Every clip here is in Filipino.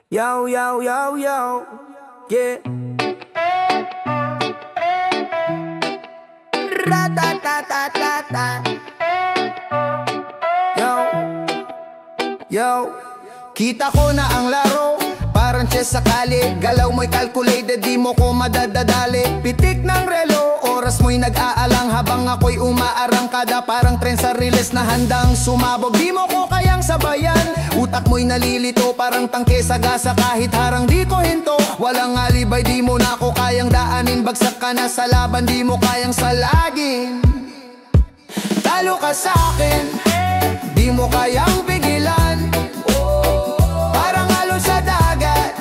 Yo, yo, yo, yo, yeah. Ra-ta-ta-ta-ta-ta. Yo, yo. Kita ko na ang laro, parang chess sa kali. Galaw mo'y calculated, di mo ko madadadali. Pitik ng relo, oras mo'y nag-aalang. Habang ako'y umaarangkada, parang tren sa riles na handang sumabog. Di mo ko kayang sabayan, utak mo'y nalilito. Parang tangke sa gasa, kahit harang di ko hinto. Walang alibay, di mo na ako kayang daanin. Bagsak ka na sa laban, di mo kayang salagin. Talo ka sa'kin, di mo kayang pigilan. Parang alon sa dagat,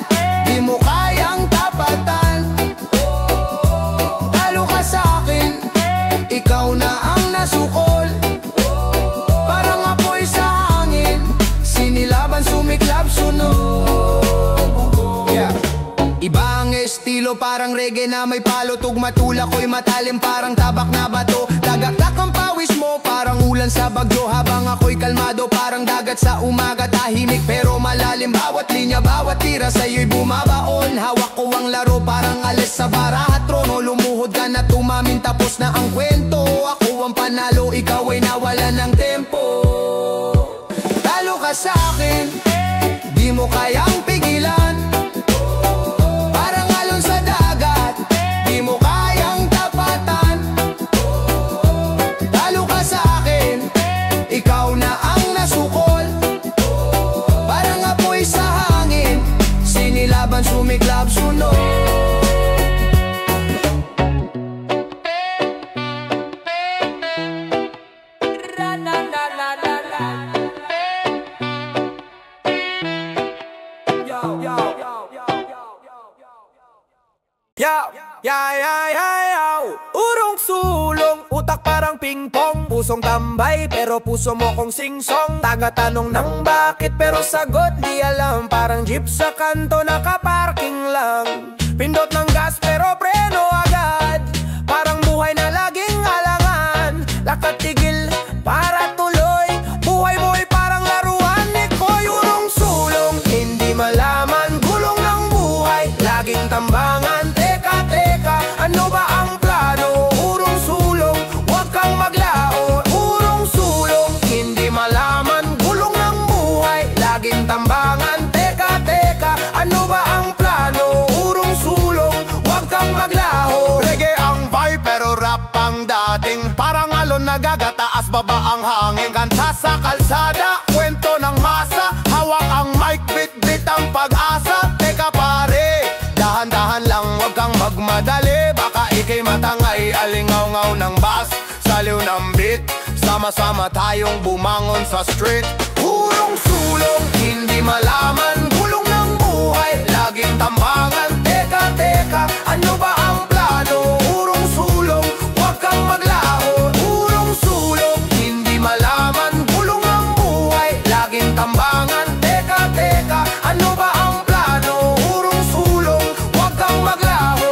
di mo kayang tapatan. Talo ka sa'kin, ikaw na ang nasukol. Parang apoy sa hangin, sinilaban, sumiklab, sunog. Yeah. Iba ang estilo, parang reggae na may palo. Tugma tulak ko'y matalim, parang tabak na bato. Tagaktak ang pawis mo, parang ulan sa bagyo. Habang ako'y kalmado, parang dagat sa umaga. Tahimik pero malalim, bawat linya, bawat tira sa'yo'y bumabaon. Hawak ko ang laro, parang alis sa baraha trono. Lumuhod ka na tumamin, tapos na ang kwento. Ako ang panalo, ikaw ay nawalan ng tempo. Talo ka sa'kin, di mo kayang pigilan. Parang alon sa dagat, di mo kayang tapatan. Talo ka sa'kin, ikaw na ang nasukol. Parang apoy sa hangin, sinilaban, sumiklab, sunog. Yo, yo, urong sulong, utak parang pingpong. Pusong tambay pero puso mo kong singsong. Taga-tanong ng bakit pero sagot di alam. Parang jeep sa kanto nakaparking lang. Pindot ng gas pero preno agad. Parang buhay na laging alangan. Lakatigil para tuloy, buhay mo'y parang laruan. Iko'y urong sulong, hindi malaman gulong ng buhay. Laging tambangan. Ano ba ang plano? Urong sulong, huwag kang maglao. Urong sulong, hindi malaman gulong ng buhay. Laging tambangan, teka, ano ba ang plano? Urong sulong, huwag kang maglaho. Reggae ang vibe pero rap ang dating. Parang alon nagagataas baba ang hangin. Kanta sa kalsada, kwento ng masa. Hawak ang mic, bit ang pag-asa. Teka pare, dahan-dahan lang, huwag kang magmadali. Ika'y matangay, alingaw-ngaw ng bus. Saliw ng beat, sama-sama tayong bumangon sa street. Urong sulong, hindi malaman gulong ng buhay. Laging tambangan, teka, ano ba ang plano? Urong sulong, huwag kang maglaho. Urong sulong, hindi malaman gulong ng buhay. Laging tambangan, teka, ano ba ang plano? Urong sulong, huwag kang maglaho.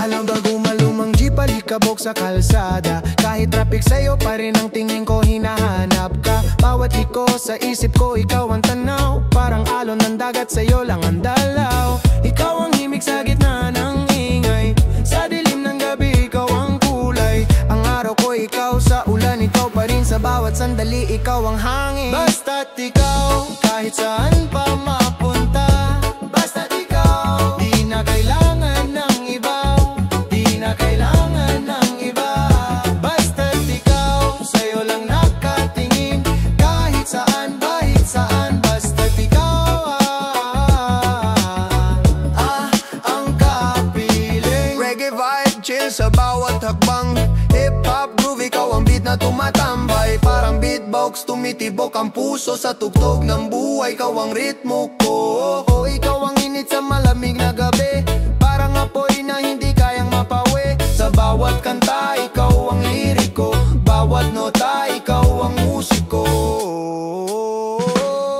Alam ba gumalumang jeep, alikabok sa kalsada. Kahit traffic sa'yo pa rin ang tingin ko, hinahanap ka. Bawat liko sa isip ko, ikaw ang tanaw. Parang alon ng dagat, sa'yo lang ang dalaw. Ikaw ang himig sa gitna ng ingay. Sa dilim ng gabi, ikaw ang kulay. Ang araw ko, ikaw sa ulan, ikaw pa rin sa bawat sandali, ikaw ang hangin. Basta't ikaw, kahit saan pa mapunta. Basta't ikaw, di na kailangan ng iba. Di na kailangan ng iba. Basta't hip-hop groove, ikaw ang beat na tumatambay. Parang beatbox, tumitibok ang puso sa tugtog ng buhay. Ikaw ang ritmo ko, ikaw ang init sa malamig na gabi. Parang apoy na hindi kayang mapawi. Sa bawat kanta, ikaw ang liriko. Bawat nota, ikaw ang musiko.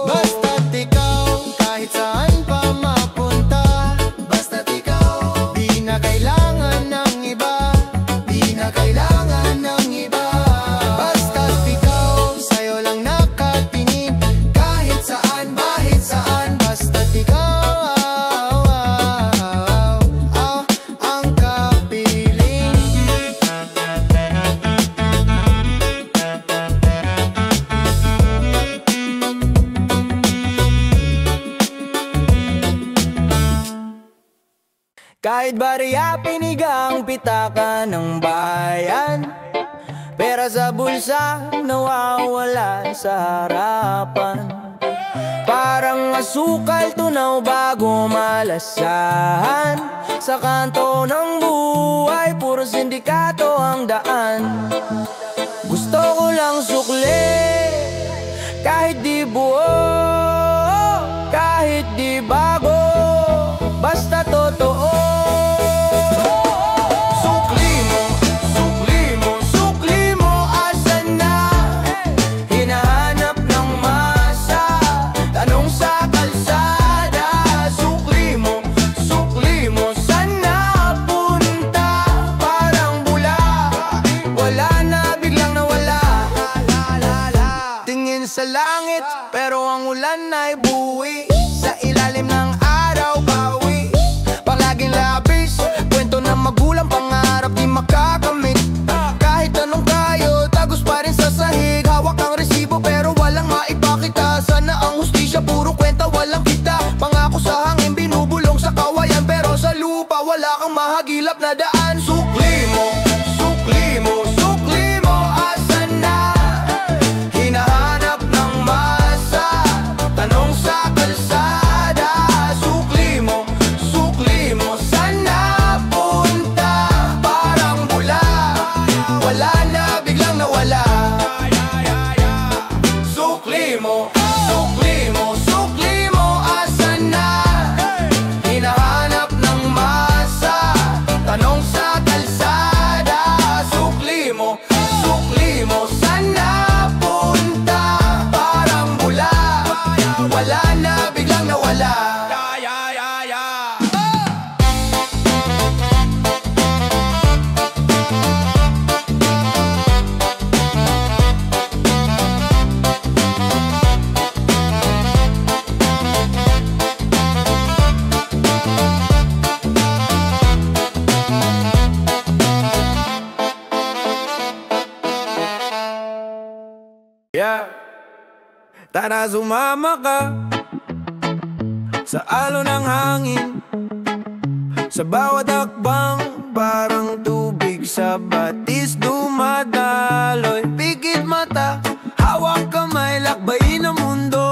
Basta't ikaw, kahit saan pa mapunta. Basta't ikaw, di na kailangan ng iba. Di na kailangan ng iba. Basta't ikaw, sa'yo lang nakatingin. Kahit saan, bahit saan. Basta't ikaw, ang kapiling. Kahit bariya pinigang pitaka ng bayan, pera sa bulsa nawawala sa harapan. Parang asukal tunaw bago malasahan. Sa kanto ng buhay, puro sindikato ang daan. Gusto ko lang sukli, kahit di buo, kahit di bago, basta totoo. Sa langit, pero ang ulan ay buwi. Sa ilalim ng araw, bawi. Palaging labis, kwento ng magulang, pangarap di makakamit. Kahit anong kayo, tagos pa rin sa sahig. Hawak ang resibo pero walang maipakita. Sana ang hustisya, puro kwenta, walang kita. Pangako sa hangin, binubulong sa kawayan, pero sa lupa wala kang mahagilap na daan. Sukli mo, sukli mo, sukli mo, asan na? Hinahanap ng masa, tanong sa kalsada. Sukli mo, saan napunta? Parang bula, wala na, biglang nawala. Sukli mo, sukli mo, asan na? Hinahanap ng masa, tanong sa kalsada. Sukli mo, saan napunta? Parang bula, wala na, biglang nawala. Yeah. Tara sumama ka sa alon ng hangin. Sa bawat hakbang, parang tubig sa batis dumadaloy. Pikit mata, hawak kamay, lakbayin ang mundo.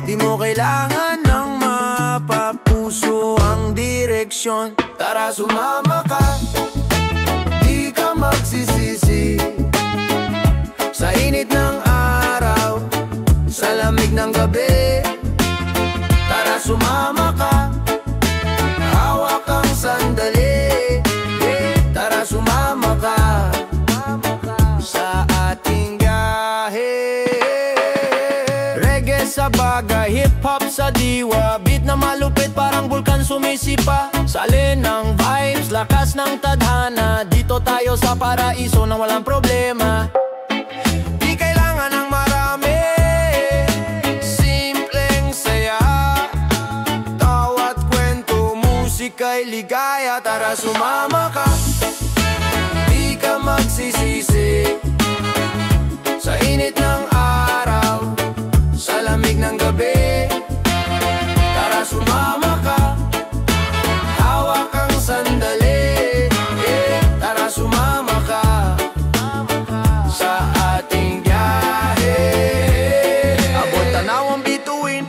Di mo kailangan ng mapapuso ang direksyon. Tara sumama ka, di ka magsisisi. Sa init ng araw, sa lamig ng gabi. Tara sumama ka, hawak ang sandali. Tara sumama ka sa ating biyahe. Reggae sa baga, hip-hop sa diwa. Beat na malupit, parang bulkan sumisipa. Salin ng vibes, lakas ng tadhana. Dito tayo sa paraiso nang walang problema. Kay ligaya, tara sumama ka, di ka magsisisi. Sa init ng araw, sa lamig ng gabi. Tara sumama ka, hawak ang sandali. Tara sumama ka sa ating biyahe. Abot tanaw ang bituin,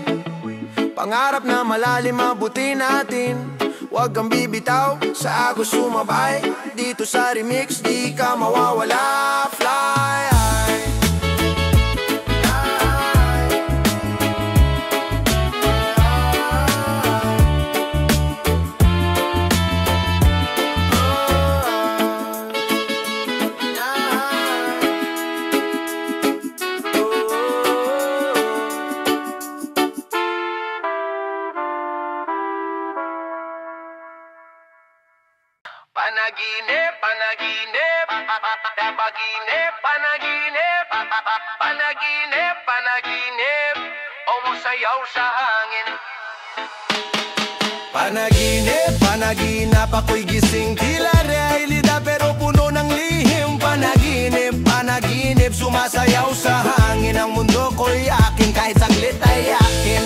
pangarap na malalim abutin natin. Huwag kang bibitaw, sa ako sumabay. Dito sa remix, di ka mawawala. Fly high. Panaginip, panaginip, panaginip, panaginip, panaginip, panaginip, umusayaw sa hangin. Panaginip, panaginap, ako'y gising, tila realidad pero puno ng lihim. Panaginip, panaginip, sumasayaw sa hangin. Ang mundo ko'y akin, kahit saglit ay akin.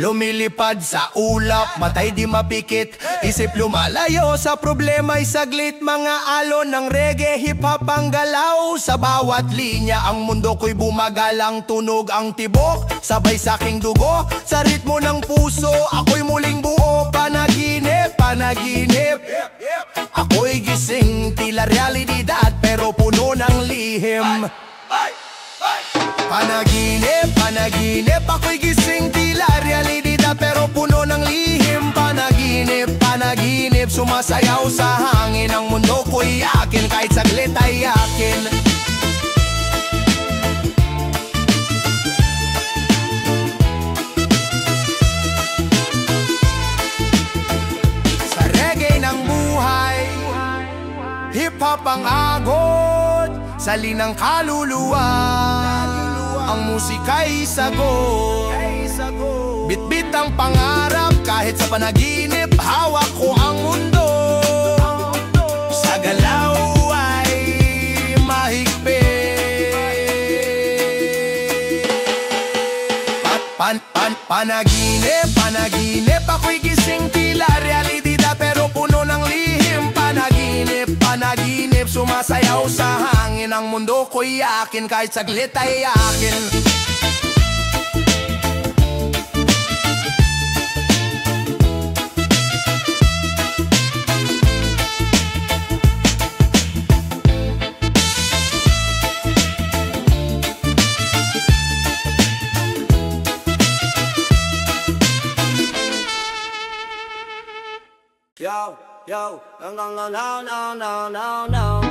Lumilipad sa ulap, matay di mapikit. Isip lumalayo sa problema'y saglit. Mga alon ng reggae, hip-hop ang galaw. Sa bawat linya, ang mundo ko'y bumagalang. Tunog ang tibok, sabay sa aking dugo. Sa ritmo ng puso, ako'y muling buo. Panaginip, panaginip, ako'y gising, tila realidad pero puno ng lihim. Panaginip, panaginip, ako'y gising, tila realidad pero puno ng lihim. Panaginip, panaginip, sumasayaw sa hangin. Ang mundo ko'y akin, kahit saglit ay akin. Sa reggae ng buhay, hip-hop ang agot, sali ng kaluluwa. Ang musika'y sagot, bit-bit ang pangarap. Kahit sa panaginip, hawak ko ang mundo. Sa galaw ay mahigpit. Panaginip, panaginip, ako'y gising, tila realidad pero puno ng lihim. Panaginip, panaginip, sumasayaw sa hangin. Ang mundo ko'y akin, kahit saglit ay akin. Yo, yo, no, no, no, no, no, no, no.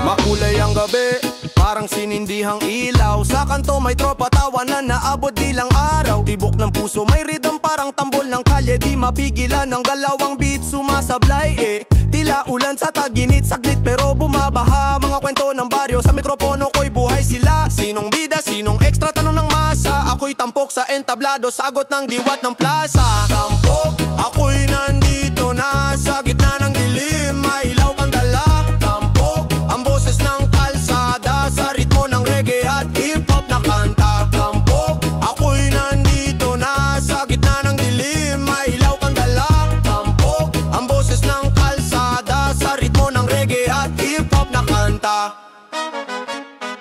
Makulay ang gabi, parang sinindihang ilaw. Sa kanto may tropa tawanan na abot bilang araw. Tibok ng puso may rhythm parang tambol ng kalye. Di mapigilan ng galawang beat sumasablay tila ulan sa taginit, saglit pero bumabaha. Mga kwento ng baryo, sa mikropono ko'y buhay sila. Sinong bida, sinong extra, tanong ng masa. Ako'y tampok sa entablado, sagot ng diwat ng plaza. Tampok, ako'y nandito na sa gitna ng dilim. May ilaw kang dala. Tampok, ang boses ng kalsada sa ritmo ng reggae at hip-hop na kanta. Tampok, ako'y nandito na sa gitna ng dilim. May ilaw kang dala. Tampok, ang boses ng kalsada sa ritmo ng reggae at hip-hop na kanta.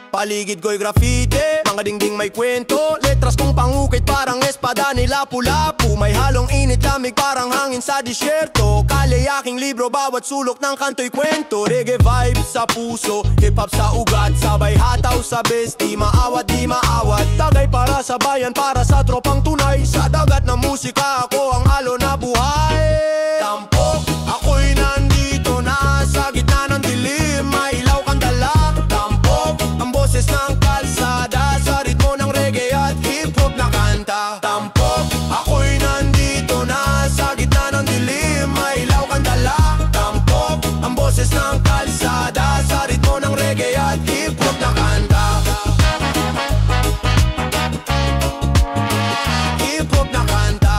Paligid ko'y graffiti, mga dingding may kwento. Letras kong pangukit parang espada nila pula-pu. May halong init lamig parang hangin sa disyerto. Kalye aking libro, bawat sulok ng kanto'y kwento. Reggae vibes sa puso, hip-hop sa ugat. Sabay hataw sa best, di maawat, di maawat. Tagay para sa bayan, para sa tropang tunay. Sa dagat ng musika, ako ang alon na buhay. Tampok, ako'y nandito na sa gitna ng dilim. May ilaw kang dala. Tampok, ang boses ng kalsada sa ritmo ng reggae at hip-hop na kanta. Tampok, ako'y nandito na sa gitna ng dilim. May ilaw kang dala. Tampok, ang boses ng kalsada sa ritmo ng reggae at hip-hop na kanta. Hip-hop na kanta.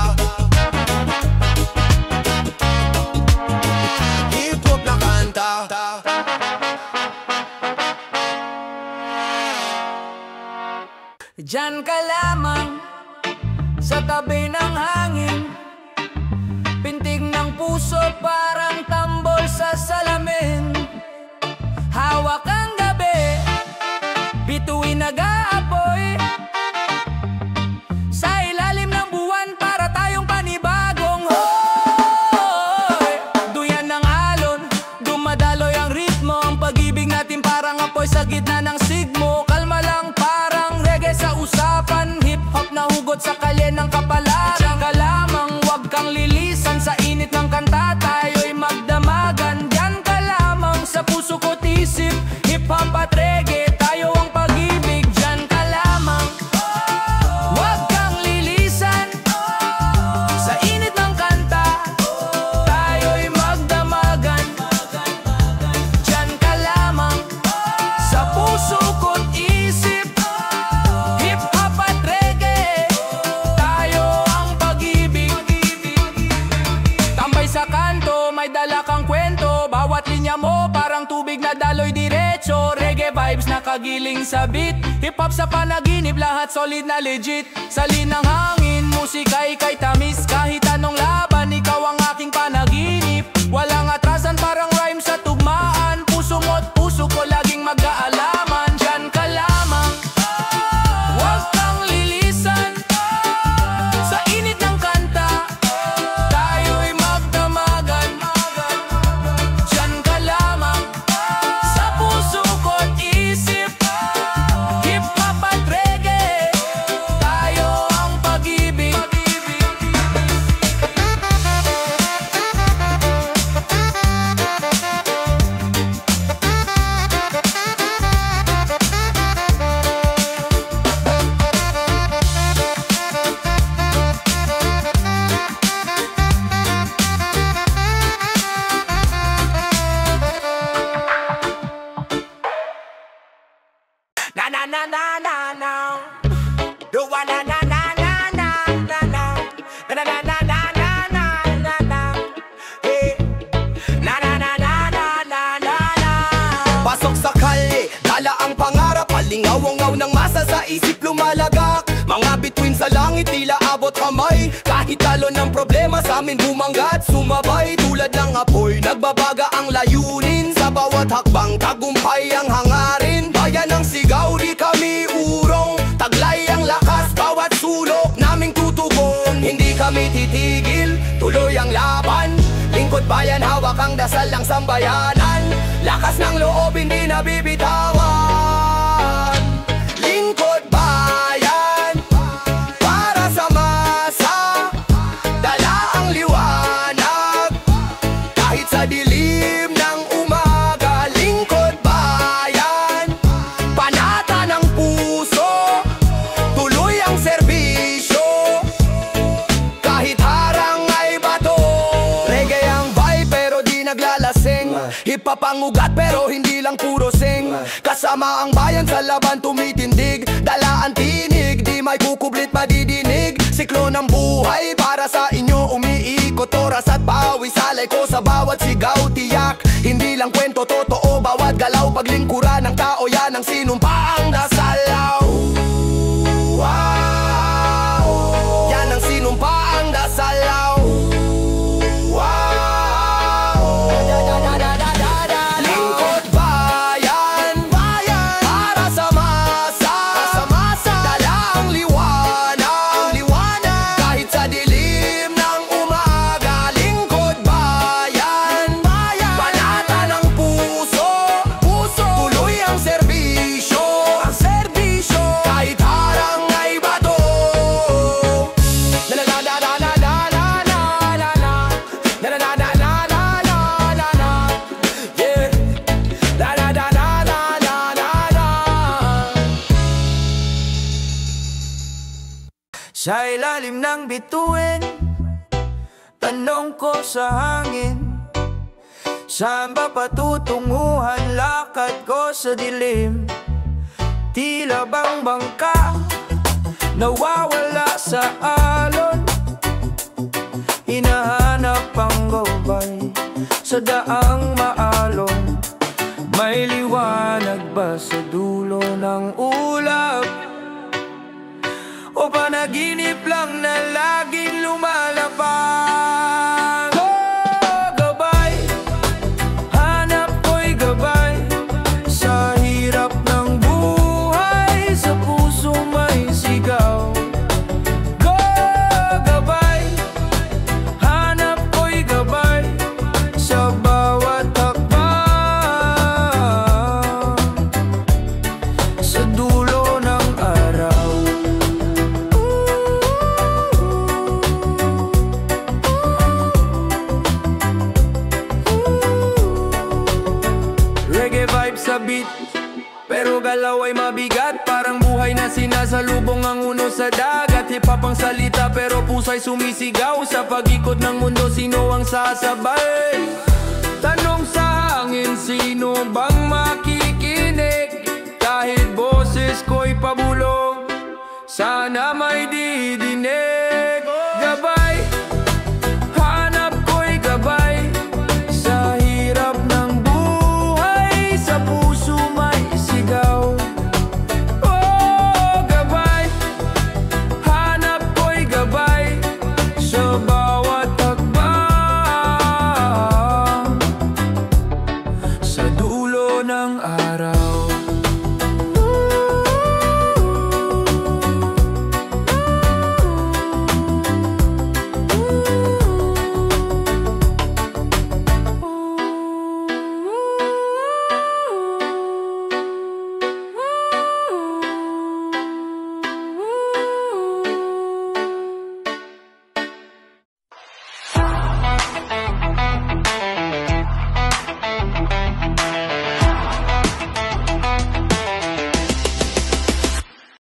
Hip-hop na kanta. Diyan ka lamang sa tabi ng hangin. hangin. Pintig ng puso parang tambol sa salamin. Hawak ang gabi, bituin nag-aapoy. Sa ilalim ng buwan para tayong panibagong hoy. Duyan ng alon, dumadaloy ang ritmo. Ang pag-ibig natin parang apoy sa gitna ng sigmo. Kalma lang parang reggae sa usapan. Hip-hop na hugot sa kalye ng kapalaran. Diyan ka lamang, wag kang lilisan. Sa init ng kanta tayo'y magdamagan. Diyan ka lamang sa puso ko't isip. Hip-hop at reggae, tayo ang pag-ibig. Diyan ka lamang, wag kang lilisan. Sa init ng kanta tayo'y magdamagan. Diyan ka lamang sa puso ko't isip. Hip-hop at reggae, tayo ang pag-ibig. Tambay sa kanto, may dala kang kwento. Bawat linya mo parang tubig na daloy diretso. Reggae vibes nakagiling sa beat. Hip-hop sa panaginip, lahat solid na legit. Salin ng hangin, musika'y kay tamis. Kahit anong laban, ikaw ang aking panaginip. Walang atrasan, parang rhyme sa tugmaan. Puso mo't puso ko laging mag-aalaman. Diyan ka lamang, wag kang lilisan. Sa init ng kanta tayo'y magdamagan. Diyan ka lamang sa puso ko't isip. Hip-hop at reggae, tayo ang pag-ibig. Na na na na na na, do wa na na na na na na na, na na na na na na na na, hey, na na na na na na na na. Pasok sa kalye, dala ang pangarap. Palingaw-ngaw ng masa sa isip lumalagak. Mga bituin sa langit, tila abot kamay. Kahit talo ng problema sa amin bumanggat. Sumabay tulad ng apoy, nagbabaga ang layunin. Sa bawat hakbang, tagumpay ang hangarin. Bayan ng sigaw, di kami urong. Taglay ang lakas, bawat sulok naming tutugon. Hindi kami titigil, tuloy ang laban. Lingkod bayan, hawak ang dasal ng sambayanan. Lakas ng loob, hindi nabibitawan. Lingkod bayan, para sa masa. Dala ang liwanag, kahit sa dilim ng umaga. Lingkod bayan, panata ng puso. Tuloy ang serbisyo, kahit harang ay bato. Reggae ang vibe pero di naglalasing. Hip-hop ang ugat pero hindi lang puro sing. Kasama ang bayan sa laban tumitindig. Dala ang tinig, di may kukublit madidinig. Siklo ng buhay para sa inyo umiikot. Oras at pawis, alay ko sa bawat sigaw. Tiyak, hindi lang kwento, totoo. Bawat galaw, paglingkuran ng tao, yan ang sinumpaang dasalaw. Wow, yan ang sinumpaang dasalaw. Lingkod bayan, para sa masa. Dala ang liwanag, kahit sa dilim ng umaga. Lingkod bayan, panata ng puso. Tuloy ang serbisyo, kahit harang ay bato. La la la la la la la la la la. La la la la la la la la la. Yeah. La la la la la la la la. Sa ilalim ng bituin, tanong ko sa hangin. Saan ba patutunguhan lakad ko sa dilim? Tila bang bangka nawawala sa alon. Hinahanap ang gabay sa daang maalon. May liwanag ba sa dulo ng ulap? O panaginip lang na laging lumalabas? harapan. Go, gabay, hanap ko'y gabay sa hirap ng buhay, sa puso may sigaw. Go, gabay, hanap ko'y gabay sa bawat hakbang, sa dulo ng araw. Reggae vibe sa beat, pero galaw ay mabigat. Parang buhay na sinasalubong ang uno sa dagat. Hip-hop ang salita pero pusa'y sumisigaw. Sa pag-ikot ng mundo, sino ang sasabay? Tanong sa hangin, sino bang makikinig? Kahit boses ko'y pabulong, sana may didinig.